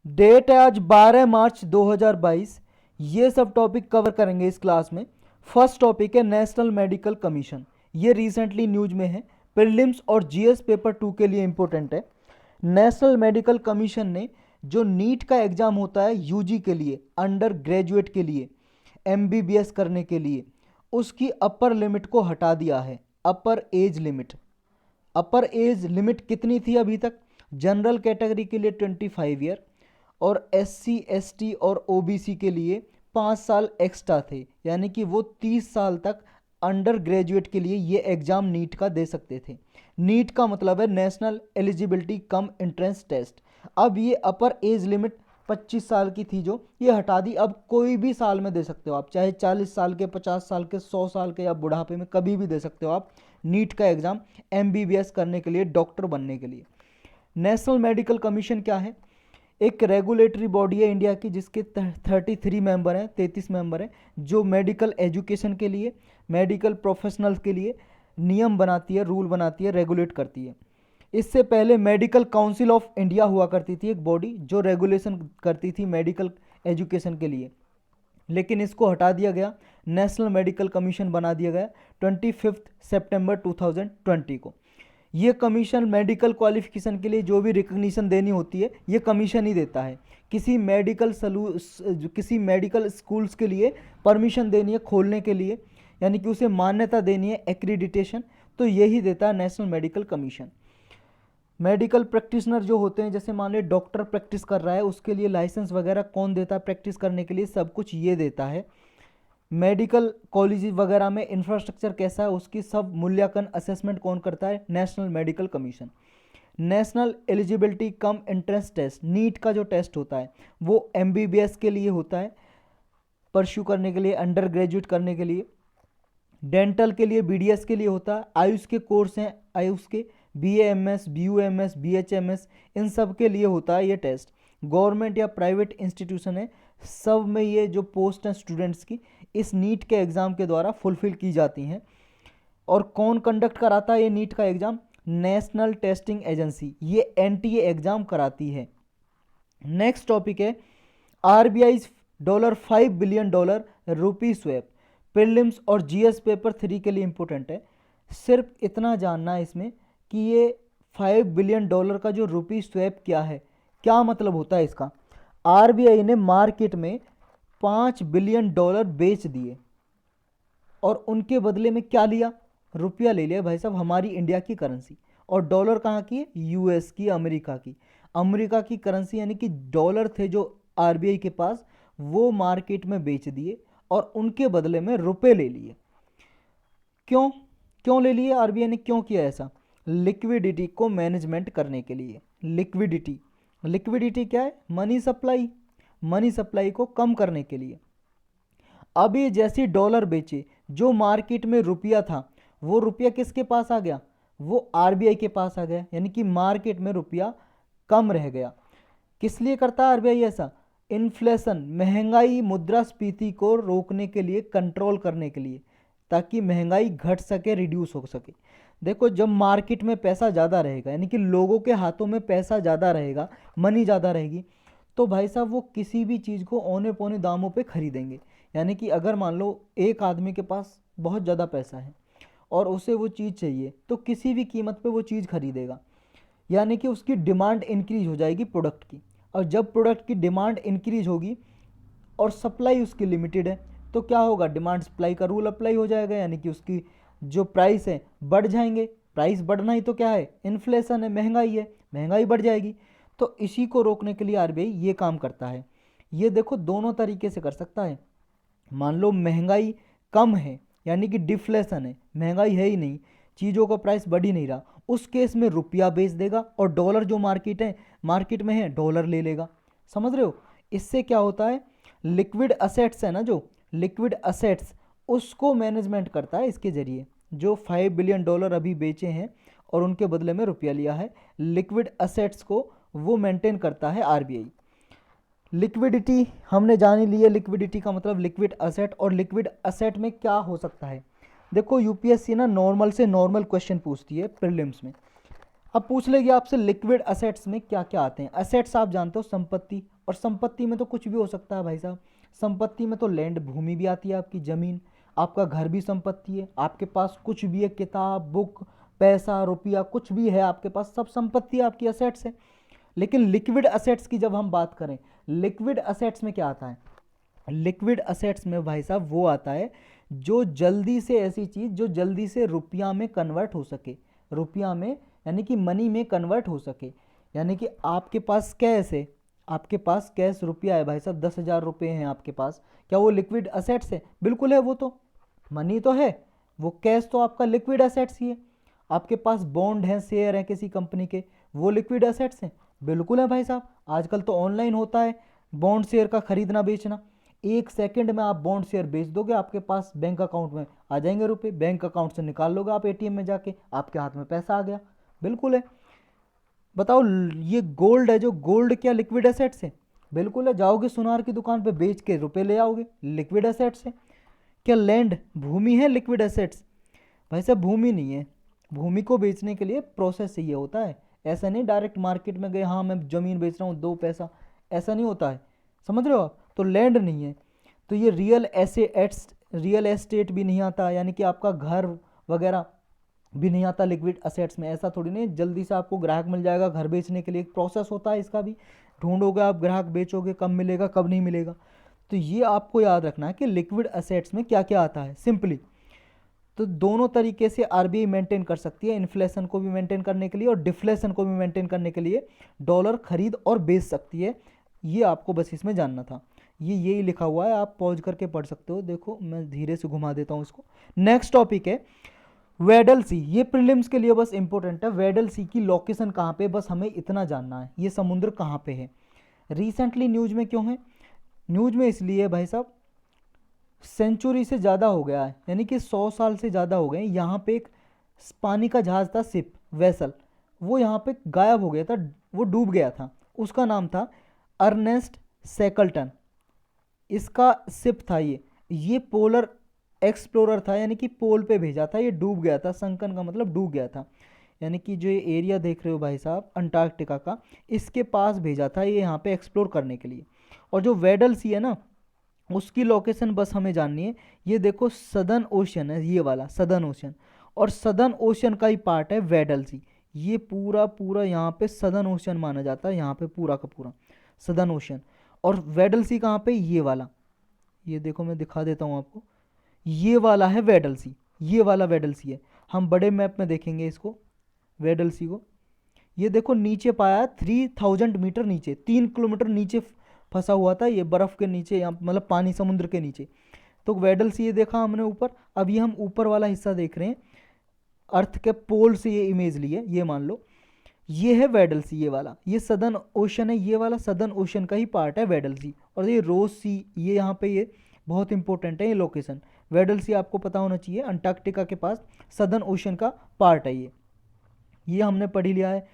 Date है आज 12 मार्च 2022। ये सब टॉपिक कवर करेंगे इस क्लास में। फर्स्ट टॉपिक है नेशनल मेडिकल कमीशन। ये रिसेंटली न्यूज में है, प्रीलिम्स और जीएस पेपर 2 के लिए इंपॉर्टेंट है। नेशनल मेडिकल कमीशन ने जो नीट का एग्ज़ाम होता है यूजी के लिए, अंडर ग्रेजुएट के लिए, एमबीबीएस करने के लिए, उसकी अपर लिमिट को हटा दिया है। अपर एज लिमिट कितनी थी अभी तक? जनरल कैटेगरी के लिए 25 ईयर और एससी एसटी और ओबीसी के लिए 5 साल एक्स्ट्रा थे, यानी कि वो 30 साल तक अंडर ग्रेजुएट के लिए ये एग्ज़ाम नीट का दे सकते थे। नीट का मतलब है National Eligibility cum Entrance Test. अब ये अपर एज लिमिट 25 साल की थी जो, ये हटा दी। अब कोई भी साल में दे सकते हो आप, चाहे 40 साल के, 50 साल के, 100 साल के या बुढ़ापे में कभी भी दे सकते हो आप नीट का एग्ज़ाम एमबीबीएस करने के लिए, डॉक्टर बनने के लिए। नेशनल मेडिकल कमीशन क्या है? एक रेगुलेटरी बॉडी है इंडिया की जिसके 33 मेंबर हैं, 33 मेंबर हैं, जो मेडिकल एजुकेशन के लिए, मेडिकल प्रोफेशनल्स के लिए नियम बनाती है, रूल बनाती है, रेगुलेट करती है। इससे पहले मेडिकल काउंसिल ऑफ इंडिया हुआ करती थी, एक बॉडी जो रेगुलेशन करती थी मेडिकल एजुकेशन के लिए, लेकिन इसको हटा दिया गया, नेशनल मेडिकल कमीशन बना दिया गया 25 सितंबर 2020 को। ये कमीशन मेडिकल क्वालिफिकेशन के लिए जो भी रिकग्निशन देनी होती है ये कमीशन ही देता है। किसी मेडिकल स्कूल्स के लिए परमिशन देनी है खोलने के लिए, यानी कि उसे मान्यता देनी है, एक्रीडिटेशन, तो यही देता है National Medical commission. Medical practitioner जो होते हैं, जैसे मान लो डॉक्टर प्रैक्टिस कर रहा है, उसके लिए लाइसेंस वगैरह कौन देता है प्रैक्टिस करने के लिए? सब कुछ ये देता है। मेडिकल कॉलेज वगैरह में इंफ्रास्ट्रक्चर कैसा है, उसकी सब मूल्यांकन, असेसमेंट कौन करता है? National Medical Commission. National Eligibility cum Entrance Test, NEET का जो टेस्ट होता है वो एमबीबीएस के लिए होता है, परस्यू करने के लिए, अंडर ग्रेजुएट करने के लिए। डेंटल के लिए बीडीएस के लिए होता है। आयुष के कोर्स हैं, आयुष के बीएएमएस, बीयूएमएस, बीएचएमएस, इन सब के लिए होता है ये टेस्ट। गवर्नमेंट या प्राइवेट इंस्टीट्यूशन है, सब में ये जो पोस्ट हैं स्टूडेंट्स की इस नीट के एग्ज़ाम के द्वारा फुलफिल की जाती हैं। और कौन कंडक्ट कराता है ये नीट का एग्ज़ाम? नेशनल टेस्टिंग एजेंसी, ये एनटीए एग्ज़ाम कराती है। नेक्स्ट टॉपिक है आरबीआई $5 बिलियन रुपी स्वैप। प्रीलिम्स और जीएस पेपर 3 के लिए इंपॉर्टेंट है। सिर्फ इतना जानना है इसमें कि ये $5 बिलियन का जो रुपी स्वैप क्या है, क्या मतलब होता है इसका? आरबीआई ने मार्केट में $5 बिलियन बेच दिए और उनके बदले में क्या लिया? रुपया ले लिया भाई साहब, हमारी इंडिया की करेंसी। और डॉलर कहाँ की है? यूएस की, अमेरिका की। अमेरिका की करेंसी, यानी कि डॉलर थे जो आरबीआई के पास, वो मार्केट में बेच दिए और उनके बदले में रुपए ले लिए। क्यों क्यों ले लिए? आरबीआई ने क्यों किया ऐसा? लिक्विडिटी को मैनेजमेंट करने के लिए। लिक्विडिटी क्या है? मनी सप्लाई को कम करने के लिए। अब ये जैसे डॉलर बेचे, जो मार्केट में रुपया था वो रुपया किसके पास आ गया? वो आरबीआई के पास आ गया, यानी कि मार्केट में रुपया कम रह गया। किस लिए करता है आरबीआई ऐसा? इन्फ्लेशन, महंगाई, मुद्रास्फीति को रोकने के लिए, कंट्रोल करने के लिए, ताकि महंगाई घट सके, रिड्यूस हो सके। देखो, जब मार्केट में पैसा ज़्यादा रहेगा, यानी कि लोगों के हाथों में पैसा ज़्यादा रहेगा, मनी ज़्यादा रहेगी, तो भाई साहब वो किसी भी चीज़ को औने पौने दामों पे खरीदेंगे। यानी कि अगर मान लो एक आदमी के पास बहुत ज़्यादा पैसा है और उसे वो चीज़ चाहिए, तो किसी भी कीमत पे वो चीज़ खरीदेगा, यानी कि उसकी डिमांड इंक्रीज हो जाएगी प्रोडक्ट की। और जब प्रोडक्ट की डिमांड इंक्रीज होगी और सप्लाई उसकी लिमिटेड है, तो क्या होगा? डिमांड सप्लाई का रूल अप्लाई हो जाएगा, यानी कि उसकी जो प्राइस है बढ़ जाएंगे। प्राइस बढ़ना ही तो क्या है? इन्फ्लेशन है, महंगाई है, महंगाई बढ़ जाएगी। तो इसी को रोकने के लिए आरबीआई ये काम करता है। ये देखो दोनों तरीके से कर सकता है। मान लो महंगाई कम है, यानी कि डिफ्लेशन है, महंगाई है ही नहीं, चीज़ों का प्राइस बढ़ ही नहीं रहा, उस केस में रुपया बेच देगा और डॉलर जो मार्केट में है डॉलर ले लेगा। समझ रहे हो? इससे क्या होता है? लिक्विड असेट्स है ना, जो लिक्विड असेट्स, उसको मैनेजमेंट करता है इसके जरिए। जो $5 बिलियन अभी बेचे हैं और उनके बदले में रुपया लिया है, लिक्विड असेट्स को वो मेंटेन करता है आरबीआई। लिक्विडिटी हमने जान ही ली है, लिक्विडिटी का मतलब लिक्विड असेट। और लिक्विड असेट में क्या हो सकता है? देखो यूपीएससी ना नॉर्मल से नॉर्मल क्वेश्चन पूछती है प्रीलिम्स में। अब पूछ लेगी आपसे लिक्विड असेट्स में क्या क्या आते हैं। असेट्स आप जानते हो संपत्ति, और संपत्ति में तो कुछ भी हो सकता है भाई साहब। संपत्ति में तो लैंड भूमि भी आती है, आपकी ज़मीन, आपका घर भी संपत्ति है, आपके पास कुछ भी है, किताब, बुक, पैसा, रुपया, कुछ भी है आपके पास, सब संपत्ति आपकी असेट्स है। लेकिन लिक्विड असेट्स की जब हम बात करें, लिक्विड असेट्स में क्या आता है? लिक्विड असेट्स में भाई साहब वो आता है जो जल्दी से, ऐसी चीज जो जल्दी से रुपया में कन्वर्ट हो सके, रुपया में यानी कि मनी में कन्वर्ट हो सके। यानी कि आपके पास कैश है, आपके पास कैश रुपया है भाई साहब, 10,000 रुपये हैं आपके पास, क्या वो लिक्विड असेट्स है? बिल्कुल है, वो तो मनी तो है, वो कैश तो आपका लिक्विड असेट्स ही है। आपके पास बॉन्ड हैं, शेयर हैं किसी कंपनी के, वो लिक्विड असेट्स हैं, बिल्कुल है भाई साहब। आजकल तो ऑनलाइन होता है बॉन्ड शेयर का खरीदना बेचना, 1 सेकंड में आप बॉन्ड शेयर बेच दोगे, आपके पास बैंक अकाउंट में आ जाएंगे रुपए, बैंक अकाउंट से निकाल लोगे आप एटीएम में जाके, आपके हाथ में पैसा आ गया, बिल्कुल है। बताओ, ये गोल्ड है, जो गोल्ड क्या लिक्विड एसेट्स है? बिल्कुल है, जाओगे सुनार की दुकान पे बेच के रुपए ले आओगे, लिक्विड एसेट्स है। क्या लैंड भूमि है लिक्विड एसेट्स? भाई साहब भूमि नहीं है, भूमि को बेचने के लिए प्रोसेस चाहिए होता है, ऐसा नहीं डायरेक्ट मार्केट में गए हाँ मैं ज़मीन बेच रहा हूँ 2 पैसा, ऐसा नहीं होता है, समझ रहे हो आप? तो लैंड नहीं है, तो ये रियल एस्टेट भी नहीं आता, यानी कि आपका घर वगैरह भी नहीं आता लिक्विड असेट्स में। ऐसा थोड़ी नहीं जल्दी से आपको ग्राहक मिल जाएगा घर बेचने के लिए, एक प्रोसेस होता है इसका भी, ढूंढोगे आप ग्राहक, बेचोगे, कब मिलेगा कब नहीं मिलेगा। तो ये आपको याद रखना है कि लिक्विड असेट्स में क्या क्या आता है सिंपली। तो दोनों तरीके से आरबीआई मेंटेन कर सकती है, इन्फ्लेशन को भी मेंटेन करने के लिए और डिफ्लेशन को भी मेंटेन करने के लिए डॉलर खरीद और बेच सकती है। ये आपको बस इसमें जानना था, ये यही लिखा हुआ है, आप पॉज करके पढ़ सकते हो। देखो मैं धीरे से घुमा देता हूँ इसको। नेक्स्ट टॉपिक है वेडल सी, ये प्रीलिम्स के लिए बस इंपॉर्टेंट है। वेडल सी की लोकेशन कहाँ पे, बस हमें इतना जानना है, ये समुद्र कहाँ पे है। रिसेंटली न्यूज में क्यों है? न्यूज में इसलिए भाई साहब, सेंचुरी से ज़्यादा हो गया है, यानी कि 100 साल से ज़्यादा हो गए। यहाँ पे एक पानी का जहाज़ था, शिप वेसल, वो यहाँ पे गायब हो गया था, वो डूब गया था। उसका नाम था अर्नेस्ट सैकल्टन, इसका शिप था ये पोलर एक्सप्लोरर था, यानी कि पोल पे भेजा था, ये डूब गया था। संकन का मतलब डूब गया था, यानी कि जो ये एरिया देख रहे हो भाई साहब अंटार्कटिका का, इसके पास भेजा था ये यहाँ पे एक्सप्लोर करने के लिए। और जो वेडल सी है ना, उसकी लोकेशन बस हमें जाननी है। ये देखो सदर्न ओशन है, ये वाला सदर्न ओशन, और सदर्न ओशन का ही पार्ट है वेडल सी। ये पूरा पूरा यहाँ पे सदर्न ओशन माना जाता है, यहाँ पे पूरा का पूरा सदर्न ओशन। और वेडल सी कहाँ पे? ये वाला, ये देखो मैं दिखा देता हूँ आपको, ये वाला है वेडल सी, ये वाला वेडल सी है। हम बड़े मैप में देखेंगे इसको, वेडल सी को। ये देखो नीचे पाया 3000 मीटर नीचे, 3 किलोमीटर नीचे फंसा हुआ था ये, बर्फ के नीचे, यहाँ मतलब पानी समुद्र के नीचे। तो वेडल सी ये देखा हमने ऊपर, अब ये हम ऊपर वाला हिस्सा देख रहे हैं, अर्थ के पोल से ये इमेज ली है, ये मान लो ये है वेडल सी, ये वाला, ये सदर्न ओशन है, ये वाला सदर्न ओशन का ही पार्ट है वेडल सी। और ये रोज सी, ये यहाँ पे ये बहुत इंपॉर्टेंट है ये लोकेशन। वेडल सी आपको पता होना चाहिए, अंटार्कटिका के पास सदर्न ओशन का पार्ट है ये हमने पढ़ ही लिया है।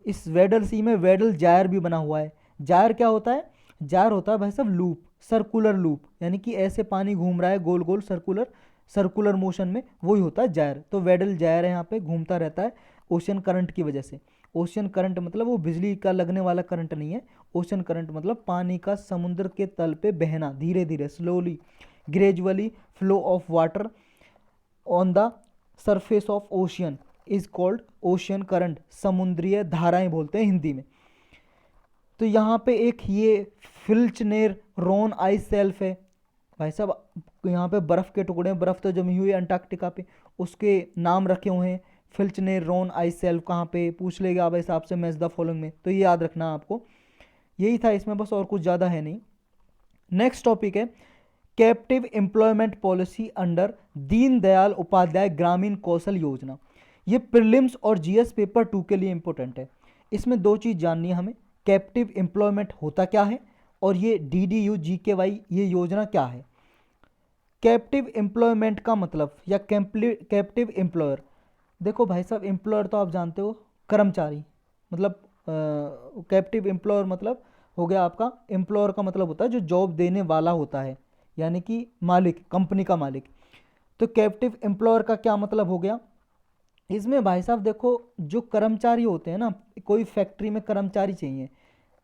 इस वेडल सी में वेडल जायर भी बना हुआ है। जायर क्या होता है? जायर होता है भाई साहब लूप, सर्कुलर लूप, यानी कि ऐसे पानी घूम रहा है गोल गोल सर्कुलर मोशन में, वही होता है जायर। तो वेडल जायर है, यहाँ पे घूमता रहता है ओशन करंट की वजह से। ओशन करंट मतलब वो बिजली का लगने वाला करंट नहीं है, ओशन करंट मतलब पानी का समुद्र के तल पे बहना, धीरे धीरे, slowly, gradually flow of water on the surface of ocean is called ocean current, समुद्रीय धाराएं बोलते हैं हिंदी में। तो यहाँ पे एक ये फिल्चनेर रोन आइस सेल्फ है भाई साहब, यहाँ पे बर्फ़ के टुकड़े, बर्फ़ तो जमी हुई है अंटार्कटिका पे, उसके नाम रखे हुए हैं। फिल्चनेर रोन आइस सेल्फ कहाँ पे, पूछ लेगा आप हिसाब से मैच द फॉलोइंग में, तो ये याद रखना आपको। यही था इसमें बस, और कुछ ज़्यादा है नहीं। नेक्स्ट टॉपिक है captive employment policy under Deendayal Upadhyaya Grameen Kaushal योजना। ये प्रीलिम्स और जीएस पेपर 2 के लिए इंपॉर्टेंट है। इसमें 2 चीज़ जाननी है हमें, कैप्टिव एम्प्लॉयमेंट होता क्या है और ये DDU GKY ये योजना क्या है। कैप्टिव एम्प्लॉयमेंट का मतलब या कैप्टिव एम्प्लॉयर, देखो भाई साहब एम्प्लॉयर तो आप जानते हो कर्मचारी, मतलब कैप्टिव एम्प्लॉयर मतलब हो गया आपका, एम्प्लॉयर का मतलब होता है जो जॉब देने वाला होता है, यानी कि मालिक, कंपनी का मालिक। तो कैप्टिव एम्प्लॉयर का क्या मतलब हो गया? इसमें भाई साहब देखो, जो कर्मचारी होते हैं ना, कोई फैक्ट्री में कर्मचारी चाहिए,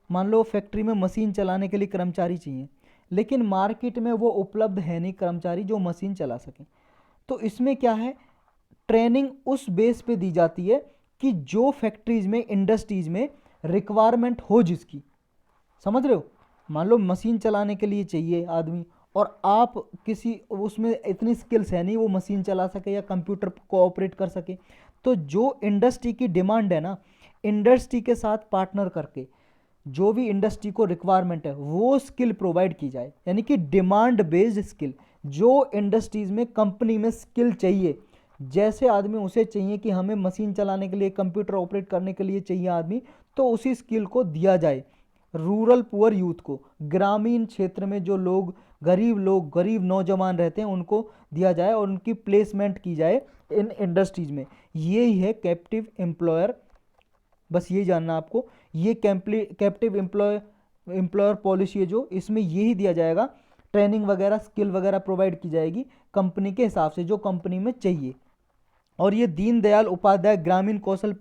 मान लो फैक्ट्री में मशीन चलाने के लिए कर्मचारी चाहिए, लेकिन मार्केट में वो उपलब्ध है नहीं कर्मचारी जो मशीन चला सके। तो इसमें क्या है, ट्रेनिंग उस बेस पे दी जाती है कि जो फैक्ट्रीज में, इंडस्ट्रीज में रिक्वायरमेंट हो जिसकी, समझ रहे हो। मान लो मशीन चलाने के लिए चाहिए आदमी, और आप किसी उसमें इतनी स्किल्स है नहीं वो मशीन चला सके या कंप्यूटर को ऑपरेट कर सके, तो जो इंडस्ट्री की डिमांड है ना, इंडस्ट्री के साथ पार्टनर करके जो भी इंडस्ट्री को रिक्वायरमेंट है वो स्किल प्रोवाइड की जाए, यानी कि डिमांड बेस्ड स्किल। जो इंडस्ट्रीज में, कंपनी में स्किल चाहिए, जैसे आदमी उसे चाहिए कि हमें मशीन चलाने के लिए, कंप्यूटर ऑपरेट करने के लिए चाहिए आदमी, तो उसी स्किल को दिया जाए रूरल पुअर यूथ को। ग्रामीण क्षेत्र में जो लोग, गरीब नौजवान रहते हैं उनको दिया जाए और उनकी प्लेसमेंट की जाए इन इंडस्ट्रीज में। ये ही है कैप्टिव एम्प्लॉयर, बस ये जानना आपको। ये कैप्टिव एम्प्लॉयर पॉलिसी है जो, इसमें यही दिया जाएगा, ट्रेनिंग वगैरह, स्किल वगैरह प्रोवाइड की जाएगी कंपनी के हिसाब से जो कंपनी में चाहिए। और ये दीनदयाल उपाध्याय ग्रामीण कौशल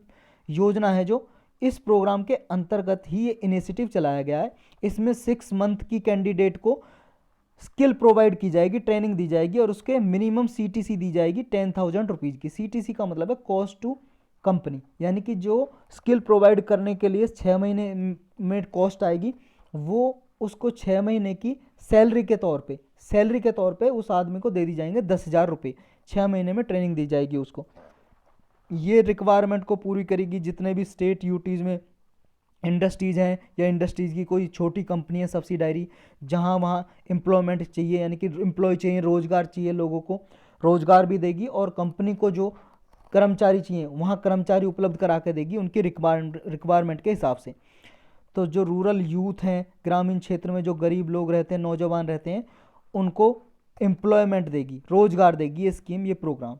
योजना है जो, इस प्रोग्राम के अंतर्गत ही ये इनिशिएटिव चलाया गया है। इसमें 6 मंथ की कैंडिडेट को स्किल प्रोवाइड की जाएगी, ट्रेनिंग दी जाएगी, और उसके मिनिमम सीटीसी दी जाएगी 10,000 रुपीज़ की। सीटीसी का मतलब है कॉस्ट टू कंपनी, यानी कि जो स्किल प्रोवाइड करने के लिए 6 महीने में कॉस्ट आएगी, वो उसको 6 महीने की सैलरी के तौर पे उस आदमी को दे दी जाएंगे 10,000 रुपये। 6 महीने में ट्रेनिंग दी जाएगी उसको। ये रिक्वायरमेंट को पूरी करेगी जितने भी स्टेट यूटीज़ में इंडस्ट्रीज़ हैं, या इंडस्ट्रीज़ की कोई छोटी कंपनी है सब्सिडायरी, जहाँ वहाँ एम्प्लॉयमेंट चाहिए, यानी कि एम्प्लॉय चाहिए, रोज़गार चाहिए, लोगों को रोज़गार भी देगी, और कंपनी को जो कर्मचारी चाहिए वहाँ कर्मचारी उपलब्ध करा के देगी उनकी रिक्वायरमेंट के हिसाब से। तो जो रूरल यूथ हैं, ग्रामीण क्षेत्र में जो गरीब लोग रहते हैं, नौजवान रहते हैं, उनको एम्प्लॉयमेंट देगी, रोज़गार देगी ये स्कीम, ये प्रोग्राम।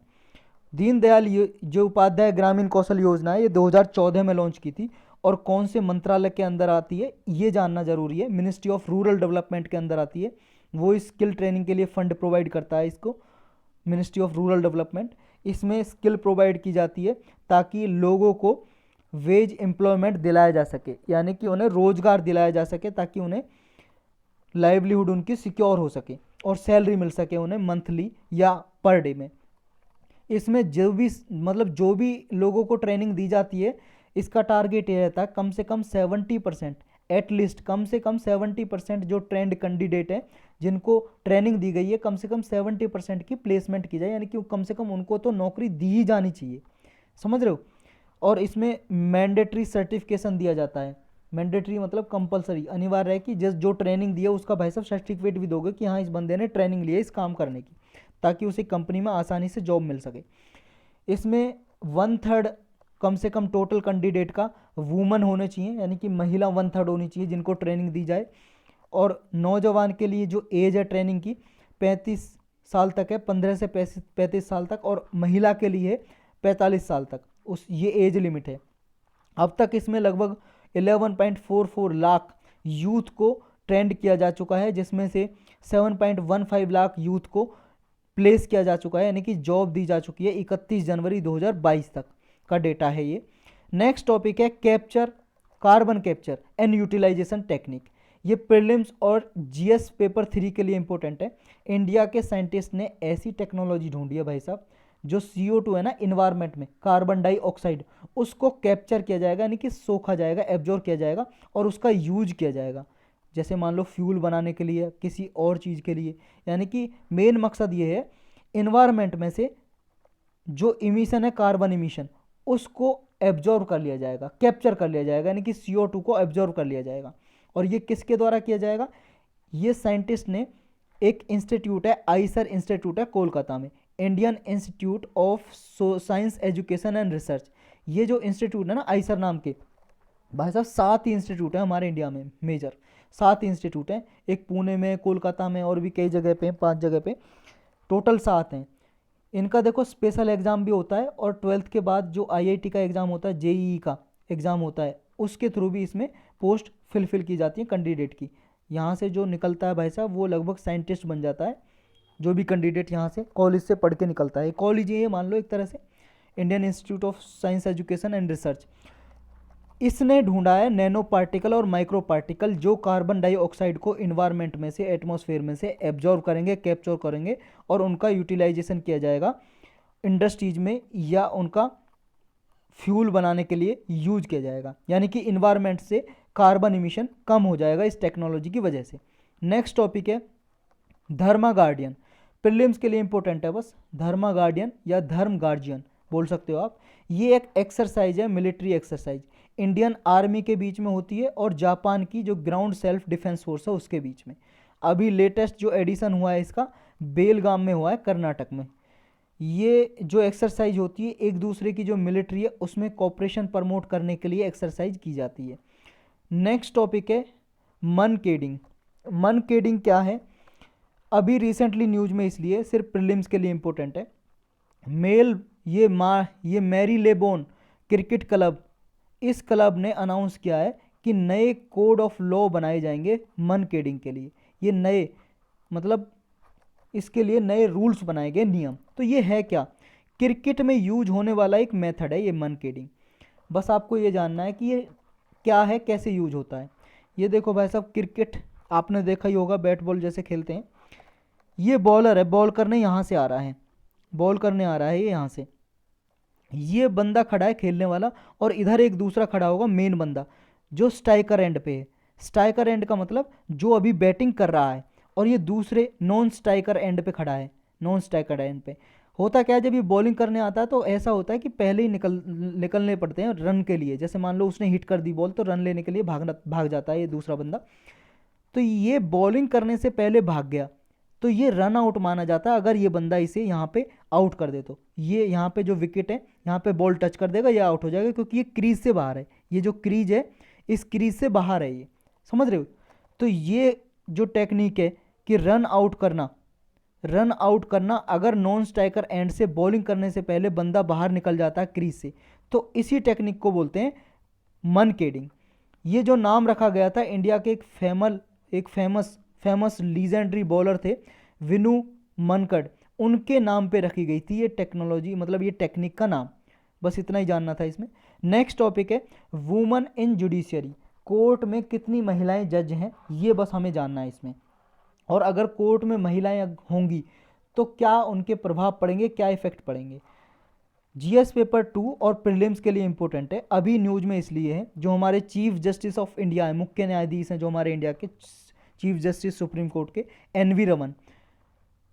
दीनदयाल जो उपाध्याय ग्रामीण कौशल योजना है, ये 2014 में लॉन्च की थी, और कौन से मंत्रालय के अंदर आती है ये जानना जरूरी है। मिनिस्ट्री ऑफ रूरल डेवलपमेंट के अंदर आती है, वो स्किल ट्रेनिंग के लिए फंड प्रोवाइड करता है इसको, मिनिस्ट्री ऑफ रूरल डेवलपमेंट। इसमें स्किल प्रोवाइड की जाती है ताकि लोगों को वेज एम्प्लॉयमेंट दिलाया जा सके, यानी कि उन्हें रोजगार दिलाया जा सके, ताकि उन्हें लाइवलीहुड उनकी सिक्योर हो सके और सैलरी मिल सके उन्हें मंथली या पर डे में। इसमें जो भी लोगों को ट्रेनिंग दी जाती है, इसका टारगेट ये रहता है कम से कम 70%, एटलीस्ट कम से कम 70% जो ट्रेंड कैंडिडेट है जिनको ट्रेनिंग दी गई है, कम से कम 70% की प्लेसमेंट की जाए, यानी कि कम से कम उनको तो नौकरी दी ही जानी चाहिए, समझ रहे हो। और इसमें मैंडेटरी सर्टिफिकेशन दिया जाता है। मैंडेटरी मतलब कंपलसरी, अनिवार्य है कि जिस जो ट्रेनिंग दी है उसका भाई साहब सर्टिफिकेट भी दोगे कि हाँ इस बंदे ने ट्रेनिंग ली है इस काम करने की, ताकि उसे कंपनी में आसानी से जॉब मिल सके। इसमें 1/3 कम से कम टोटल कैंडिडेट का वुमन होने चाहिए, यानी कि महिला 1/3 होनी चाहिए जिनको ट्रेनिंग दी जाए। और नौजवान के लिए जो एज है ट्रेनिंग की 35 साल तक है, 15 से 35 साल तक, और महिला के लिए 45 साल तक ये एज लिमिट है। अब तक इसमें लगभग 11.44 लाख यूथ को ट्रेंड किया जा चुका है, जिसमें से 7.15 लाख यूथ को प्लेस किया जा चुका है, यानी कि जॉब दी जा चुकी है। 31 जनवरी 2022 तक का डेटा है ये। नेक्स्ट टॉपिक है carbon capture and utilisation technique. ये प्रीलिम्स और जीएस पेपर 3 के लिए इंपॉर्टेंट है। इंडिया के साइंटिस्ट ने ऐसी टेक्नोलॉजी ढूंढी है भाई साहब, जो CO2 है ना इन्वायरमेंट में, कार्बन डाइऑक्साइड, उसको कैप्चर किया जाएगा, यानी कि सोखा जाएगा, एब्जॉर्ब किया जाएगा, और उसका यूज किया जाएगा, जैसे मान लो फ्यूल बनाने के लिए, किसी और चीज़ के लिए। यानी कि मेन मकसद ये है इन्वायरमेंट में से जो इमिशन है, कार्बन इमिशन, उसको एब्जॉर्ब कर लिया जाएगा, कैप्चर कर लिया जाएगा, यानी कि CO2 को एब्जॉर्ब कर लिया जाएगा। और ये किसके द्वारा किया जाएगा, ये साइंटिस्ट ने, एक इंस्टीट्यूट है, आईसर इंस्टीट्यूट है कोलकाता में, Indian institute of science education and research. ये जो इंस्टीट्यूट है ना आईसर नाम के, भाई साहब 7 ही इंस्टीट्यूट है हमारे इंडिया में, मेजर 7 इंस्टीट्यूट हैं, एक पुणे में, कोलकाता में, और भी कई जगह पे, 5 जगह पे, टोटल 7 हैं। इनका देखो स्पेशल एग्ज़ाम भी होता है, और 12th के बाद जो IIT का एग्ज़ाम होता है, JEE का एग्ज़ाम होता है, उसके थ्रू भी इसमें पोस्ट फिल की जाती है कैंडिडेट की। यहाँ से जो निकलता है भाई साहब वो लगभग साइंटिस्ट बन जाता है, जो भी कैंडिडेट यहाँ से कॉलेज से पढ़ के निकलता है। कॉलेज ये मान लो एक तरह से, Indian institute of science education and research. इसने ढूंढा है नैनो पार्टिकल और माइक्रो पार्टिकल जो कार्बन डाइऑक्साइड को इन्वायरमेंट में से, एटमॉस्फेयर में से एब्जॉर्व करेंगे, कैप्चर करेंगे और उनका यूटिलाइजेशन किया जाएगा इंडस्ट्रीज में या उनका फ्यूल बनाने के लिए यूज किया जाएगा, यानी कि इन्वायरमेंट से कार्बन इमिशन कम हो जाएगा इस टेक्नोलॉजी की वजह से। नेक्स्ट टॉपिक है धर्मा गार्डियन। प्रीलिम्स के लिए इंपॉर्टेंट है बस, धर्मा गार्डियन या धर्म गार्जियन बोल सकते हो आप। ये एक एक्सरसाइज है, मिलिट्री एक्सरसाइज, इंडियन आर्मी के बीच में होती है और जापान की जो ग्राउंड सेल्फ डिफेंस फोर्स है उसके बीच में। अभी लेटेस्ट जो एडिशन हुआ है इसका बेलगाम में हुआ है, कर्नाटक में। ये जो एक्सरसाइज होती है एक दूसरे की जो मिलिट्री है उसमें कोऑपरेशन प्रमोट करने के लिए एक्सरसाइज की जाती है। नेक्स्ट टॉपिक है मन केडिंग। मन केडिंग क्या है? अभी रिसेंटली न्यूज में, इसलिए सिर्फ प्रीलिम्स के लिए इंपॉर्टेंट है। ये मैरी लेबोन क्रिकेट क्लब, इस क्लब ने अनाउंस किया है कि नए कोड ऑफ लॉ बनाए जाएंगे मन केडिंग के लिए। ये नए मतलब इसके लिए नए रूल्स बनाए गए, नियम। तो ये है क्या? क्रिकेट में यूज होने वाला एक मेथड है ये मन केडिंग। बस आपको ये जानना है कि ये क्या है, कैसे यूज होता है। ये देखो भाई साहब, क्रिकेट आपने देखा ही होगा, बैट बॉल जैसे खेलते हैं। ये बॉलर है, बॉल करने यहाँ से आ रहा है, बॉल करने आ रहा है ये यहाँ से। ये बंदा खड़ा है खेलने वाला और इधर एक दूसरा खड़ा होगा मेन बंदा जो स्ट्राइकर एंड पे है। स्ट्राइकर एंड का मतलब जो अभी बैटिंग कर रहा है, और ये दूसरे नॉन स्ट्राइकर एंड पे खड़ा है। नॉन स्ट्राइकर एंड पे होता क्या है, जब ये बॉलिंग करने आता है तो ऐसा होता है कि पहले ही निकलने पड़ते हैं रन के लिए। जैसे मान लो उसने हिट कर दी बॉल तो रन लेने के लिए भाग जाता है ये दूसरा बंदा। तो ये बॉलिंग करने से पहले भाग गया तो ये रन आउट माना जाता है अगर ये बंदा इसे यहाँ पे आउट कर दे तो। ये यहाँ पे जो विकेट है यहाँ पे बॉल टच कर देगा, ये आउट हो जाएगा क्योंकि ये क्रीज से बाहर है। ये जो क्रीज है इस क्रीज से बाहर है, ये समझ रहे हो। तो ये जो टेक्निक है कि रन आउट करना अगर नॉन स्ट्राइकर एंड से बॉलिंग करने से पहले बंदा बाहर निकल जाता है क्रीज से, तो इसी टेक्निक को बोलते हैं मन केडिंग। ये जो नाम रखा गया था इंडिया के एक फेमस लीजेंडरी बॉलर थे विनु मनकड, उनके नाम पे रखी गई थी ये टेक्नोलॉजी, मतलब ये टेक्निक का नाम। बस इतना ही जानना था इसमें। नेक्स्ट टॉपिक है वुमन इन जुडिशियरी। कोर्ट में कितनी महिलाएं जज हैं ये बस हमें जानना है इसमें। और अगर कोर्ट में महिलाएं होंगी तो क्या उनके प्रभाव पड़ेंगे, क्या इफेक्ट पड़ेंगे। जीएस पेपर 2 और प्रीलिम्स के लिए इंपॉर्टेंट है। अभी न्यूज में इसलिए है, जो हमारे चीफ जस्टिस ऑफ इंडिया है, मुख्य न्यायाधीश हैं जो हमारे इंडिया के चीफ जस्टिस सुप्रीम कोर्ट के, एनवी रमन,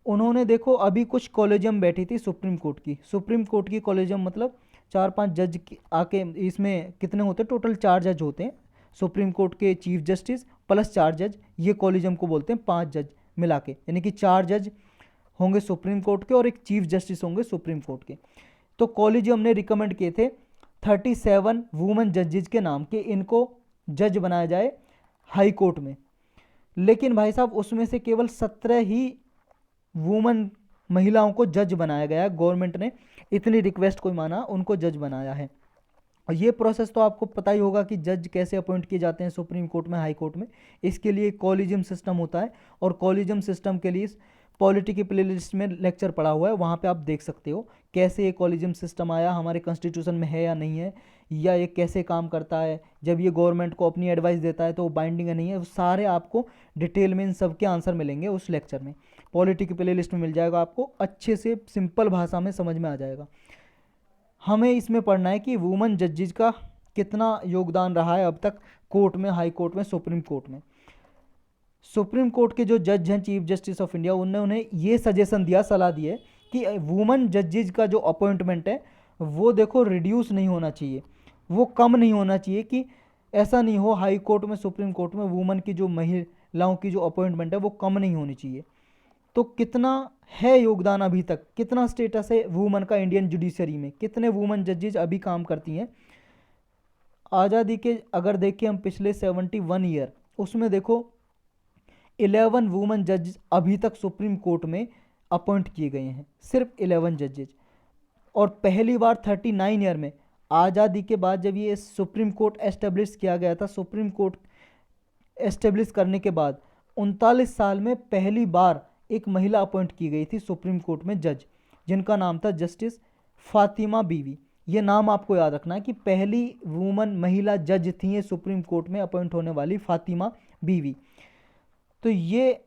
उन्होंने देखो अभी कुछ कॉलेजियम बैठी थी सुप्रीम कोर्ट की कॉलेजियम मतलब 4-5 जज आके, इसमें कितने होते हैं टोटल? 4 जज होते हैं सुप्रीम कोर्ट के, चीफ जस्टिस प्लस 4 जज, ये कॉलेजियम को बोलते हैं 5 जज मिला के, यानी कि 4 जज होंगे सुप्रीम कोर्ट के और एक चीफ जस्टिस होंगे सुप्रीम कोर्ट के। तो कॉलेजियम ने रिकमेंड किए थे 37 वुमेन जजेज के नाम के, इनको जज बनाया जाए हाई कोर्ट में। लेकिन भाई साहब उसमें से केवल 17 ही वुमेन महिलाओं को जज बनाया गया है। गवर्नमेंट ने इतनी रिक्वेस्ट को माना, उनको जज बनाया है। और ये प्रोसेस तो आपको पता ही होगा कि जज कैसे अपॉइंट किए जाते हैं सुप्रीम कोर्ट में, हाई कोर्ट में। इसके लिए कॉलेजियम सिस्टम होता है और कॉलेजियम सिस्टम के लिए पॉलिटी की प्लेलिस्ट में लेक्चर पड़ा हुआ है, वहाँ पे आप देख सकते हो कैसे ये कॉलेजियम सिस्टम आया, हमारे कॉन्स्टिट्यूशन में है या नहीं है, या ये कैसे काम करता है, जब ये गवर्नमेंट को अपनी एडवाइस देता है तो वो बाइंडिंग है नहीं है, सारे आपको डिटेल में इन सब के आंसर मिलेंगे उस लेक्चर में। पॉलिटी की प्लेलिस्ट में मिल जाएगा, आपको अच्छे से सिंपल भाषा में समझ में आ जाएगा। हमें इसमें पढ़ना है कि वुमेन जजेज का कितना योगदान रहा है अब तक कोर्ट में, हाई कोर्ट में, सुप्रीम कोर्ट में। सुप्रीम कोर्ट के जो जज हैं चीफ जस्टिस ऑफ इंडिया, उन्हें ये सजेशन दिया, सलाह दी है कि वुमेन जजेज का जो अपॉइंटमेंट है वो देखो रिड्यूस नहीं होना चाहिए, वो कम नहीं होना चाहिए, कि ऐसा नहीं हो हाई कोर्ट में, सुप्रीम कोर्ट में वुमेन की जो महिलाओं की जो अपॉइंटमेंट है वो कम नहीं होनी चाहिए। तो कितना है योगदान अभी तक, कितना स्टेटस है वुमेन का इंडियन जुडिशरी में, कितने वुमेन जजेज अभी काम करती हैं। आज़ादी के अगर देखें हम पिछले 71 ईयर, उसमें देखो 11 वुमेन जज अभी तक सुप्रीम कोर्ट में अपॉइंट किए गए हैं, सिर्फ 11 जजेज। और पहली बार 39 ईयर में, आज़ादी के बाद जब ये सुप्रीम कोर्ट एस्टेब्लिश किया गया था, सुप्रीम कोर्ट एस्टेब्लिश करने के बाद 39 साल में पहली बार एक महिला अपॉइंट की गई थी सुप्रीम कोर्ट में जज, जिनका नाम था जस्टिस फातिमा बीवी, ये नाम आपको याद रखना है कि पहली वुमन महिला जज थी ये सुप्रीम कोर्ट में अपॉइंट होने वाली, फातिमा बीवी। तो ये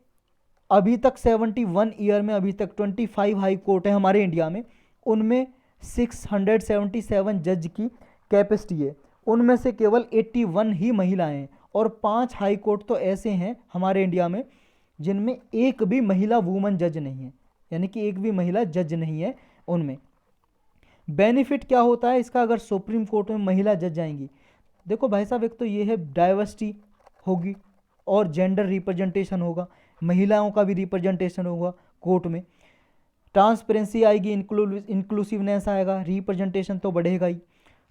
अभी तक 71 ईयर में अभी तक 25 हाई कोर्ट है हमारे इंडिया में, उनमें 677 जज की कैपेसिटी है, उनमें से केवल 81 ही महिलाएं हैं, और 5 हाई कोर्ट तो ऐसे हैं हमारे इंडिया में जिनमें एक भी महिला वुमन जज नहीं है, यानी कि एक भी महिला जज नहीं है उनमें। बेनिफिट क्या होता है इसका अगर सुप्रीम कोर्ट में महिला जज जाएंगी? देखो भाई साहब, एक तो ये है डाइवर्सिटी होगी और जेंडर रिप्रेजेंटेशन होगा, महिलाओं का भी रिप्रेजेंटेशन होगा कोर्ट में, ट्रांसपेरेंसी आएगी, इंक्लूसिवनेस आएगा, रिप्रेजेंटेशन तो बढ़ेगा ही।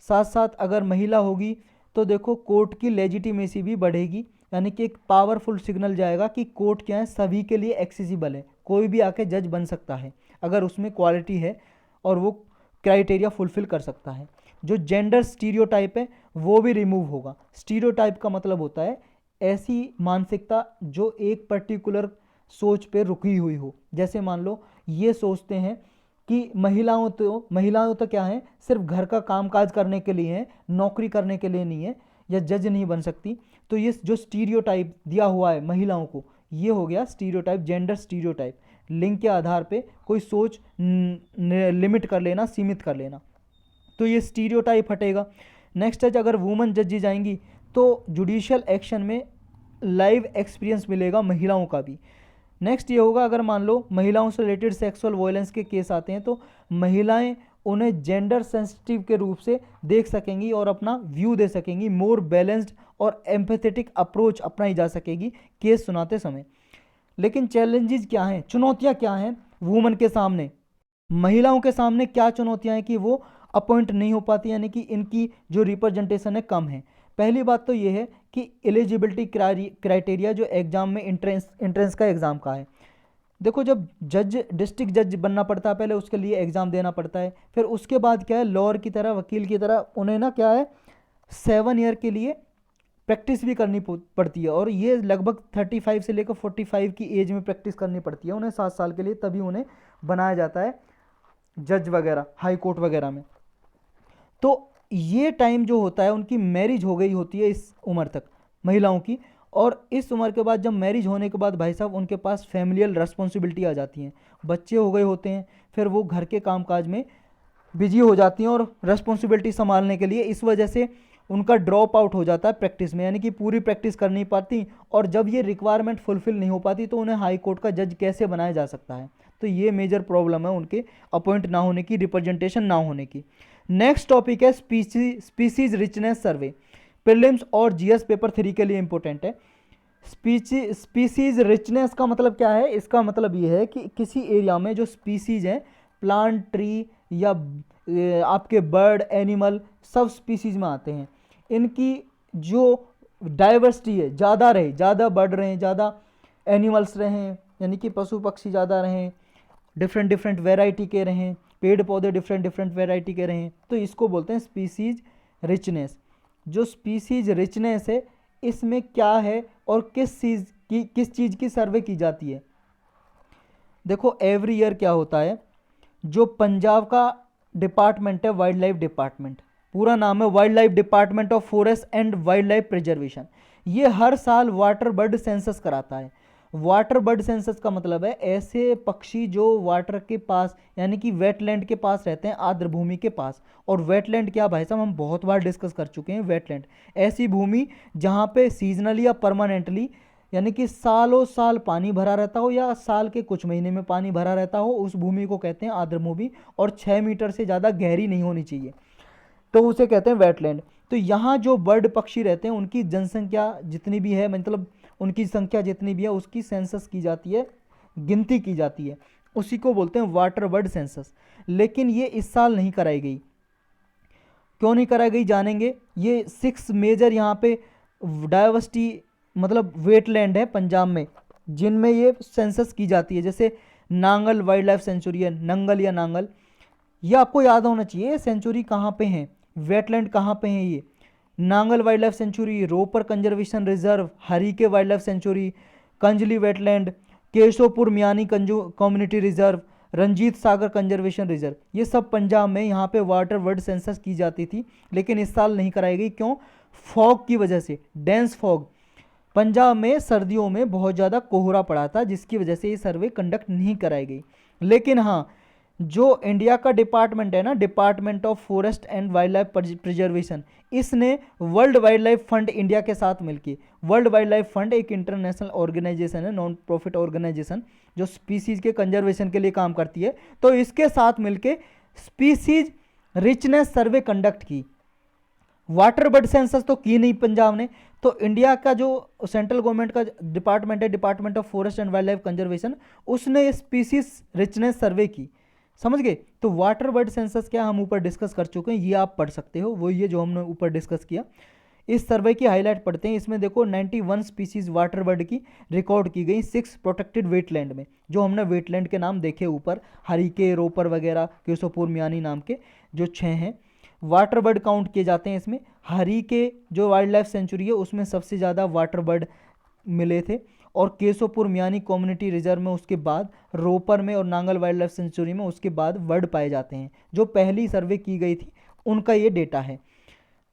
साथ साथ अगर महिला होगी तो देखो कोर्ट की लेजिटिमेसी भी बढ़ेगी, यानी कि एक पावरफुल सिग्नल जाएगा कि कोर्ट क्या है, सभी के लिए एक्सेसिबल है, कोई भी आके जज बन सकता है अगर उसमें क्वालिटी है और वो क्राइटेरिया फुलफिल कर सकता है। जो जेंडर स्टीरियोटाइप है वो भी रिमूव होगा। स्टीरियोटाइप का मतलब होता है ऐसी मानसिकता जो एक पर्टिकुलर सोच पे रुकी हुई हो, जैसे मान लो ये सोचते हैं कि महिलाओं तो क्या है, सिर्फ घर का कामकाज करने के लिए है, नौकरी करने के लिए नहीं है, या जज नहीं बन सकती। तो ये जो स्टीरियोटाइप दिया हुआ है महिलाओं को, ये हो गया स्टीरियोटाइप, जेंडर स्टीरियोटाइप, लिंग के आधार पे कोई सोच लिमिट कर लेना, सीमित कर लेना, तो ये स्टीरियोटाइप हटेगा। नेक्स्ट है, अगर वुमन जज जाएंगी तो जुडिशियल एक्शन में लाइव एक्सपीरियंस मिलेगा महिलाओं का भी। नेक्स्ट ये होगा, अगर मान लो महिलाओं से रिलेटेड सेक्सुअल वायलेंस के केस आते हैं तो महिलाएं उन्हें जेंडर सेंसिटिव के रूप से देख सकेंगी और अपना व्यू दे सकेंगी, मोर बैलेंस्ड और एम्पैथेटिक अप्रोच अपनाई जा सकेगी केस सुनाते समय। लेकिन चैलेंजेस क्या हैं, चुनौतियां क्या हैं वुमन के सामने, महिलाओं के सामने क्या चुनौतियां हैं कि वो अपॉइंट नहीं हो पाती, यानी कि इनकी जो रिप्रेजेंटेशन है कम है। पहली बात तो ये है कि एलिजिबिलिटी क्राइटेरिया जो एग्जाम में एंट्रेंस का एग्ज़ाम का है, देखो जब जज डिस्ट्रिक्ट जज बनना पड़ता है पहले उसके लिए एग्ज़ाम देना पड़ता है, फिर उसके बाद क्या है, लॉयर की तरह, वकील की तरह उन्हें ना क्या है 7 ईयर के लिए प्रैक्टिस भी करनी पड़ती है, और ये लगभग 35 से लेकर 45 की एज में प्रैक्टिस करनी पड़ती है उन्हें 7 साल के लिए, तभी उन्हें बनाया जाता है जज वगैरह हाई कोर्ट वगैरह में। तो ये टाइम जो होता है, उनकी मैरिज हो गई होती है इस उम्र तक महिलाओं की, और इस उम्र के बाद जब मैरिज होने के बाद भाई साहब उनके पास फैमिलियल रिस्पॉन्सिबिलिटी आ जाती हैं, बच्चे हो गए होते हैं, फिर वो घर के कामकाज में बिजी हो जाती हैं और रिस्पॉन्सिबिलिटी संभालने के लिए, इस वजह से उनका ड्रॉप आउट हो जाता है प्रैक्टिस में, यानी कि पूरी प्रैक्टिस कर नहीं पाती, और जब ये रिक्वायरमेंट फुलफिल नहीं हो पाती तो उन्हें हाई कोर्ट का जज कैसे बनाया जा सकता है। तो ये मेजर प्रॉब्लम है उनके अपॉइंट ना होने की, रिप्रेजेंटेशन ना होने की। नेक्स्ट टॉपिक है स्पीसीज रिचनेस सर्वे, प्रीलिम्स और जीएस पेपर 3 के लिए इंपॉर्टेंट है। स्पीसीज रिचनेस का मतलब क्या है, इसका मतलब ये है कि किसी एरिया में जो स्पीसीज हैं, प्लांट, ट्री या आपके बर्ड, एनिमल, सब स्पीसीज में आते हैं, इनकी जो डाइवर्सिटी है ज़्यादा रहे, ज़्यादा बर्ड रहें, ज़्यादा एनिमल्स रहें, यानी कि पशु पक्षी ज़्यादा रहें, डिफरेंट वेराइटी के रहें, पेड़ पौधे डिफरेंट वेराइटी के रहें, तो इसको बोलते हैं स्पीसीज रिचनेस। जो स्पीसीज रिचनेस है इसमें क्या है और किस चीज़ की सर्वे की जाती है। देखो एवरी ईयर क्या होता है, जो पंजाब का डिपार्टमेंट है वाइल्ड लाइफ डिपार्टमेंट, पूरा नाम है wild life department of forest and wild life preservation, ये हर साल वाटर बर्ड सेंसस कराता है। वाटर बर्ड सेंसस का मतलब है ऐसे पक्षी जो वाटर के पास, यानी कि वेटलैंड के पास रहते हैं, आर्द्र भूमि के पास। और वेटलैंड क्या भाई साहब, हम बहुत बार डिस्कस कर चुके हैं, वेटलैंड ऐसी भूमि जहाँ पे सीजनली या परमानेंटली, यानी कि सालों साल पानी भरा रहता हो या साल के कुछ महीने में पानी भरा रहता हो, उस भूमि को कहते हैं आर्द्र भूमि, और 6 मीटर से ज़्यादा गहरी नहीं होनी चाहिए, तो उसे कहते हैं वेटलैंड। तो यहाँ जो बर्ड पक्षी रहते हैं उनकी जनसंख्या जितनी भी है, मतलब उनकी संख्या जितनी भी है उसकी सेंसस की जाती है, गिनती की जाती है, उसी को बोलते हैं वाटर बर्ड सेंसस। लेकिन ये इस साल नहीं कराई गई, क्यों नहीं कराई गई जानेंगे। ये 6 मेजर यहाँ पे डाइवर्सिटी मतलब वेटलैंड है पंजाब में जिनमें ये सेंसस की जाती है, जैसे नांगल वाइल्ड लाइफ सेंचुरी है, नंगल या नांगल, ये आपको याद होना चाहिए सेंचुरी कहाँ पे है, वेटलैंड कहाँ पे है। ये Nangal wild life sanctuary, Ropar conservation reserve, Harike wild life sanctuary, Kanjli wetland, Keshopur Miani community reserve, Ranjit Sagar conservation reserve, ये सब पंजाब में। यहाँ पे वाटर बर्ड सेंसस की जाती थी, लेकिन इस साल नहीं कराई गई। क्यों? फॉग की वजह से, डेंस फॉग। पंजाब में सर्दियों में बहुत ज़्यादा कोहरा पड़ा था, जिसकी वजह से ये सर्वे कंडक्ट नहीं कराई गई। लेकिन हाँ, जो इंडिया का डिपार्टमेंट है ना, department of forest and wild life preservation, इसने world wild life fund India के साथ मिलकर, वर्ल्ड वाइल्ड लाइफ फंड एक इंटरनेशनल ऑर्गेनाइजेशन है, नॉन प्रॉफिट ऑर्गेनाइजेशन, जो स्पीसीज के कंजर्वेशन के लिए काम करती है, तो इसके साथ मिलके स्पीसीज रिचनेस सर्वे कंडक्ट की। वाटर बर्ड सेंसस तो की नहीं पंजाब ने, तो इंडिया का जो सेंट्रल गवर्नमेंट का डिपार्टमेंट है, department of forest and wild life conservation, उसने स्पीसीज रिचनेस सर्वे की। समझ गए? तो वाटर बर्ड सेंसस क्या हम ऊपर डिस्कस कर चुके हैं, ये आप पढ़ सकते हो, वो ये जो हमने ऊपर डिस्कस किया। इस सर्वे की हाईलाइट पढ़ते हैं। इसमें देखो 91 स्पीसीज वाटर बर्ड की रिकॉर्ड की गई 6 प्रोटेक्टेड वेटलैंड में। जो हमने वेटलैंड के नाम देखे ऊपर, हरिके, रोपर वगैरह, केशोपुर, मियानी नाम के जो 6 हैं। वाटर बर्ड काउंट किए जाते हैं इसमें। हरिके जो वाइल्ड लाइफ सेंचुरी है, उसमें सबसे ज़्यादा वाटर बर्ड मिले थे, और केशोपुर मियानी कम्युनिटी रिजर्व में उसके बाद, रोपर में और नांगल वाइल्ड लाइफ सेंचुरी में उसके बाद बर्ड पाए जाते हैं। जो पहली सर्वे की गई थी उनका ये डेटा है।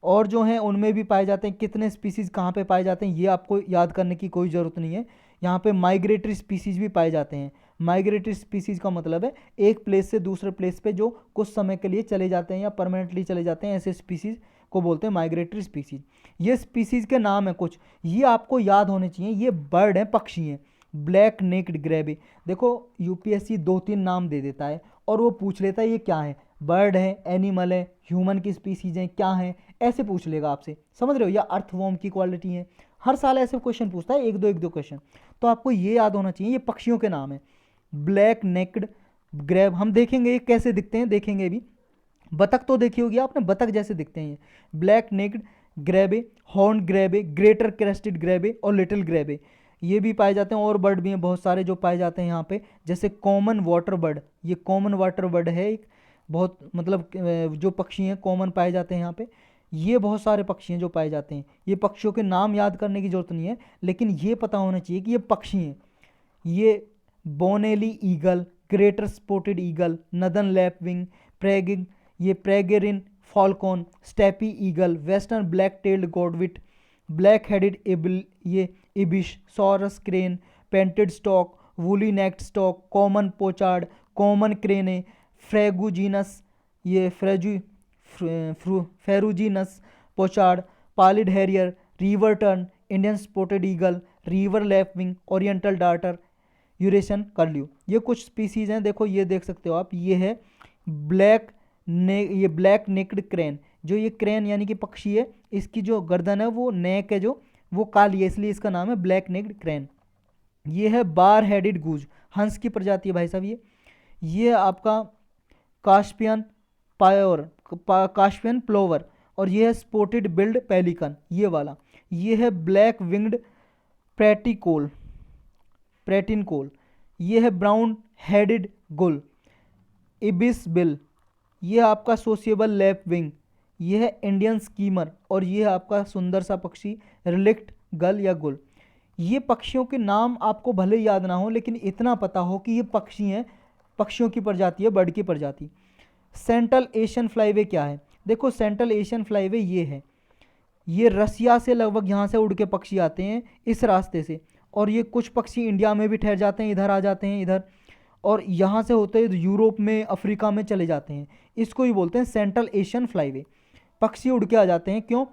और जो हैं उनमें भी पाए जाते हैं। कितने स्पीसीज कहाँ पे पाए जाते हैं ये आपको याद करने की कोई ज़रूरत नहीं है। यहाँ पे माइग्रेटरी स्पीसीज भी पाए जाते हैं। माइग्रेटरी स्पीसीज का मतलब है एक प्लेस से दूसरे प्लेस पे जो कुछ समय के लिए चले जाते हैं या परमानेंटली चले जाते हैं, ऐसे स्पीसीज को बोलते हैं माइग्रेटरी स्पीसीज। ये स्पीसीज के नाम है कुछ, ये आपको याद होने चाहिए। ये बर्ड हैं, पक्षी हैं। ब्लैक नेक्ड ग्रेबी, देखो यूपीएससी 2-3 नाम दे देता है और वो पूछ लेता है ये क्या है, बर्ड है, एनिमल है, ह्यूमन की स्पीसीज हैं, क्या है, ऐसे पूछ लेगा आपसे। समझ रहे हो? या अर्थवॉर्म की क्वालिटी है। हर साल ऐसे क्वेश्चन पूछता है, एक दो क्वेश्चन। तो आपको ये याद होना चाहिए, ये पक्षियों के नाम है। ब्लैक नेक्ड ग्रेब, हम देखेंगे ये कैसे दिखते हैं, देखेंगे भी। बतख तो देखी होगी आपने, बतख जैसे दिखते हैं ये। Black necked grebe, horn grebe, greater crested grebe और लिटिल ग्रेबे, ये भी पाए जाते हैं। और बर्ड भी हैं बहुत सारे जो पाए जाते हैं यहाँ पे, जैसे कॉमन वाटर बर्ड, ये कॉमन वाटर बर्ड है एक, बहुत मतलब जो पक्षी हैं कॉमन पाए जाते हैं यहाँ पे। ये बहुत सारे पक्षी हैं जो पाए जाते हैं। ये पक्षियों के नाम याद करने की जरूरत नहीं है, लेकिन ये पता होना चाहिए कि ये पक्षी हैं। ये Bonelli eagle, greater spotted eagle, northern lapwing, प्रेगिंग, ये peregrine falcon, steppe eagle, western black tailed godwit, black headed ibis, ये ibis, sarus crane, painted stork, woolly necked stork, common pochard, common crane, ferruginous, ये ferruginous pochard, pallid harrier, river tern, Indian spotted eagle, river lapwing, oriental darter, Eurasian curlew, ये कुछ species हैं। देखो ये देख सकते हो आप, ये है ये ब्लैक नेक्ड क्रेन। जो ये क्रेन यानी कि पक्षी है, इसकी जो गर्दन है, वो नेक है जो, वो काली है, इसलिए इसका नाम है ब्लैक नेक्ड क्रेन। ये है बार हेडेड गूज, हंस की प्रजाति है भाई साहब ये आपका कास्पियन पायोर, कास्पियन प्लोवर। और ये है स्पोटेड बिल्ड पेलिकन, ये वाला। ये है ब्लैक विंग्ड प्रेटिनकोल। ये है ब्राउन हेडेड गुल, इबिस बिल। ये आपका सोशिएबल लैपविंग। ये है इंडियन स्कीमर। और ये है आपका सुंदर सा पक्षी रिलिक्ट गल या गुल। ये पक्षियों के नाम आपको भले याद ना हो, लेकिन इतना पता हो कि ये पक्षी हैं, पक्षियों की प्रजाति है, बर्ड की प्रजाति। सेंट्रल एशियन फ्लाईवे क्या है? देखो सेंट्रल एशियन फ्लाईवे ये है, ये रसिया से लगभग यहाँ से उड़ के पक्षी आते हैं इस रास्ते से, और ये कुछ पक्षी इंडिया में भी ठहर जाते हैं, इधर आ जाते हैं इधर, और यहाँ से होते हैं यूरोप में, अफ्रीका में चले जाते हैं। इसको ही बोलते हैं सेंट्रल एशियन फ्लाईवे। पक्षी उड़ के आ जाते हैं, क्यों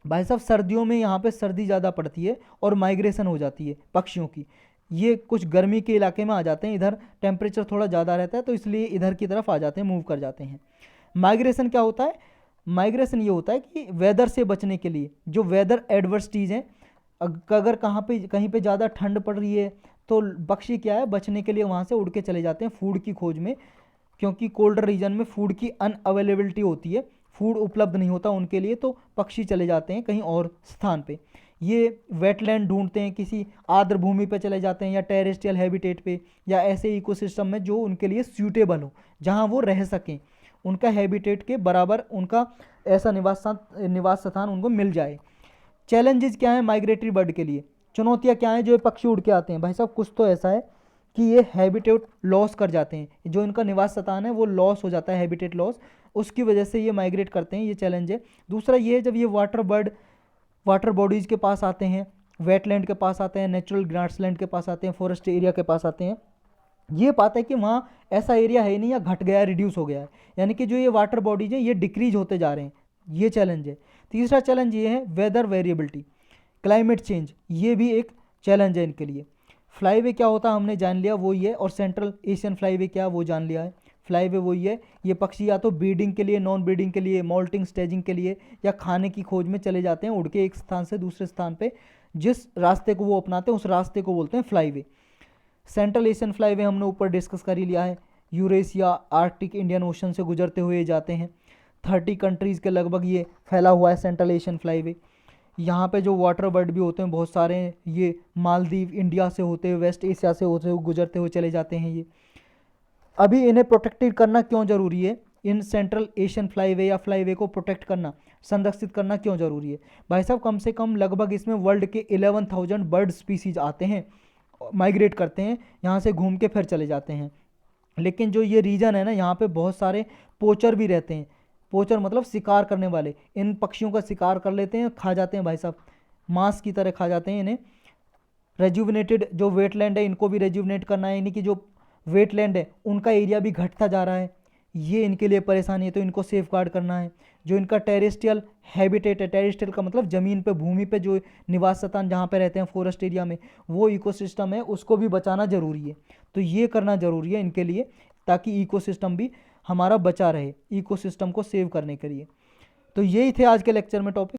भाई साहब? सर्दियों में यहाँ पे सर्दी ज़्यादा पड़ती है और माइग्रेशन हो जाती है पक्षियों की। ये कुछ गर्मी के इलाके में आ जाते हैं, इधर टेम्परेचर थोड़ा ज़्यादा रहता है, तो इसलिए इधर की तरफ आ जाते हैं, मूव कर जाते हैं। माइग्रेशन क्या होता है? माइग्रेशन ये होता है कि वेदर से बचने के लिए, जो वेदर एडवर्सिटीज़ हैं, अगर कहीं पे ज़्यादा ठंड पड़ रही है, तो पक्षी क्या है, बचने के लिए वहाँ से उड़ के चले जाते हैं फूड की खोज में, क्योंकि कोल्डर रीजन में फूड की अनअवेलेबिलिटी होती है, फूड उपलब्ध नहीं होता उनके लिए, तो पक्षी चले जाते हैं कहीं और स्थान पे। ये वेटलैंड ढूंढते हैं, किसी आर्द्र भूमि पे चले जाते हैं, या टेरेस्ट्रियल हैबिटेट पे, या ऐसे इकोसिस्टम में जो उनके लिए सूटेबल हो, जहाँ वो रह सकें, उनका हैबिटेट के बराबर उनका ऐसा निवास स्थान उनको मिल जाए। चैलेंजेस क्या है माइग्रेटरी बर्ड के लिए? चुनौतियाँ क्या हैं जो ये पक्षी उड़ के आते हैं? भाई साहब कुछ तो ऐसा है कि ये हैबिटेट लॉस कर जाते हैं, जो इनका निवास स्थान है वो लॉस हो जाता है, हैबिटेट लॉस, उसकी वजह से ये माइग्रेट करते हैं, ये चैलेंज है। दूसरा ये है जब ये वाटर बॉडीज़ के पास आते हैं, वेटलैंड के पास आते हैं, नेचुरल ग्रासलैंड के पास आते हैं, फॉरेस्ट एरिया के पास आते हैं, ये पाते हैं कि वहाँ ऐसा एरिया है नहीं या घट गया है, रिड्यूस हो गया है, यानी कि जो ये वाटर बॉडीज हैं ये डिक्रीज होते जा रहे हैं, ये चैलेंज है। तीसरा चैलेंज ये है वेदर वेरिएबिलिटी, क्लाइमेट चेंज, ये भी एक चैलेंज है इनके लिए। फ्लाईवे क्या होता है हमने जान लिया, वो ये, और सेंट्रल एशियन फ्लाईवे क्या वो जान लिया है। फ्लाईवे वही है, ये पक्षी या तो ब्रीडिंग के लिए, नॉन ब्रीडिंग के लिए, मोल्टिंग स्टेजिंग के लिए या खाने की खोज में चले जाते हैं उड़ के एक स्थान से दूसरे स्थान पे, जिस रास्ते को वो अपनाते हैं उस रास्ते को बोलते हैं फ्लाईवे। सेंट्रल एशियन फ्लाईवे हमने ऊपर डिस्कस कर ही लिया है, यूरेशिया, आर्कटिक, इंडियन ओशन से गुजरते हुए जाते हैं। 30 कंट्रीज़ के लगभग ये फैला हुआ है सेंट्रल एशियन फ्लाईवे। यहाँ पे जो वाटर बर्ड भी होते हैं बहुत सारे हैं, ये मालदीव, इंडिया से होते हुए, वेस्ट एशिया से होते हुए गुजरते हुए चले जाते हैं ये। अभी इन्हें प्रोटेक्टेड करना क्यों ज़रूरी है, इन सेंट्रल एशियन फ्लाईवे या फ्लाईवे को प्रोटेक्ट करना, संरक्षित करना क्यों ज़रूरी है? भाई साहब कम से कम लगभग इसमें वर्ल्ड के 11,000 बर्ड स्पीसीज आते हैं, माइग्रेट करते हैं, यहाँ से घूम के फिर चले जाते हैं। लेकिन जो ये रीजन है ना, यहाँ पे बहुत सारे पोचर भी रहते हैं। पोचर मतलब शिकार करने वाले, इन पक्षियों का शिकार कर लेते हैं, खा जाते हैं भाई साहब, मांस की तरह खा जाते हैं इन्हें। रेजुविनेटेड जो वेटलैंड है इनको भी रेजुविनेट करना है, यानी कि जो वेटलैंड है उनका एरिया भी घटता जा रहा है, ये इनके लिए परेशानी है, तो इनको सेफ गार्ड करना है। जो इनका टेरेस्ट्रियल हैबिटेट है, टेरेस्ट्रियल का मतलब ज़मीन पे, भूमि पे जो निवास स्थान जहाँ पे रहते हैं फॉरेस्ट एरिया में, वो इकोसिस्टम है उसको भी बचाना ज़रूरी है। तो ये करना ज़रूरी है इनके लिए, ताकि इकोसिस्टम भी हमारा बचा रहे, इकोसिस्टम को सेव करने के लिए। तो यही थे आज के लेक्चर में टॉपिक।